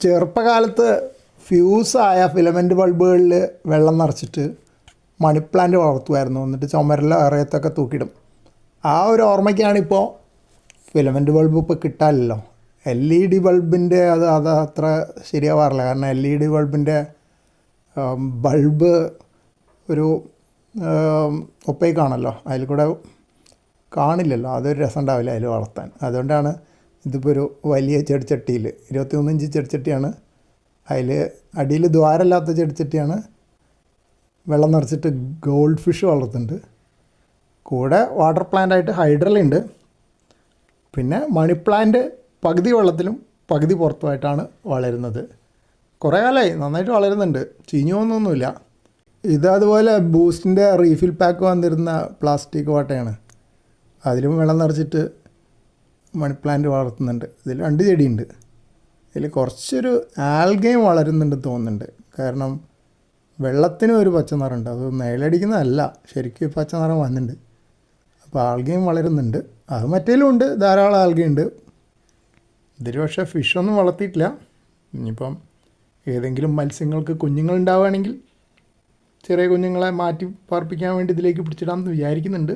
ചെറുപ്പകാലത്ത് ഫ്യൂസായ ഫിലമെൻറ്റ് ബൾബുകളിൽ വെള്ളം നിറച്ചിട്ട് മണി പ്ലാന്റ് വളർത്തുമായിരുന്നു. എന്നിട്ട് ചുമരിലോ ഇറയത്തൊക്കെ തൂക്കിയിടും. ആ ഒരു ഓർമ്മയ്ക്കാണിപ്പോൾ ഫിലമെൻറ്റ് ബൾബ് ഇപ്പോൾ കിട്ടാനില്ലല്ലോ. LED ബൾബിൻ്റെ അത് അത്ര ശരിയാവാറില്ല. കാരണം LED ബൾബിൻ്റെ ബൾബ് ഒരു ഒപ്പേക്കാണല്ലോ, അതിൽ കൂടെ കാണില്ലല്ലോ, അതൊരു രസം ഉണ്ടാവില്ല അതിൽ വളർത്താൻ. അതുകൊണ്ടാണ് ഇതിപ്പോൾ ഒരു വലിയ ചെടിച്ചട്ടിയിൽ 23 ഇഞ്ച് ചെടിച്ചട്ടിയാണ്, അതിൽ അടിയിൽ ദ്വാരമില്ലാത്ത ചെടിച്ചട്ടിയാണ്, വെള്ളം നിറച്ചിട്ട് ഗോൾഡ് ഫിഷ് വളർത്തുന്നുണ്ട്. കൂടെ വാട്ടർ പ്ലാന്റായിട്ട് ഹൈഡ്രലുണ്ട്. പിന്നെ മണി പ്ലാന്റ് പകുതി വെള്ളത്തിലും പകുതി പുറത്തുമായിട്ടാണ് വളരുന്നത്. കുറേ കാലമായി നന്നായിട്ട് വളരുന്നുണ്ട്, ചീഞ്ഞു പോകുന്നൊന്നുമില്ല. ഇതതുപോലെ ബൂസ്റ്റിൻ്റെ റീഫിൽ പാക്ക് വന്നിരുന്ന പ്ലാസ്റ്റിക് വാട്ടയാണ്, അതിലും വെള്ളം നിറച്ചിട്ട് മണി പ്ലാന്റ് വളർത്തുന്നുണ്ട്. ഇതിൽ 2 ചെടിയുണ്ട്. ഇതിൽ കുറച്ചൊരു ആൽഗയും വളരുന്നുണ്ട് തോന്നുന്നുണ്ട്. കാരണം വെള്ളത്തിനും ഒരു പച്ച നിറമുണ്ട്, അത് നിഴലടിക്കുന്നതല്ല, ശരിക്കും പച്ച നിറം വന്നിട്ടുണ്ട്. അപ്പോൾ ആൽഗയും വളരുന്നുണ്ട്. അത് മറ്റേലും ഉണ്ട്, ധാരാളം ആൽഗയുണ്ട്. ഇതിൽ പക്ഷേ ഫിഷൊന്നും വളർത്തിയിട്ടില്ല. ഇനിയിപ്പം ഏതെങ്കിലും മത്സ്യങ്ങൾക്ക് കുഞ്ഞുങ്ങളുണ്ടാവുകയാണെങ്കിൽ ചെറിയ കുഞ്ഞുങ്ങളെ മാറ്റി പാർപ്പിക്കാൻ വേണ്ടി ഇതിലേക്ക് പിടിച്ചിടാമെന്ന് വിചാരിക്കുന്നുണ്ട്.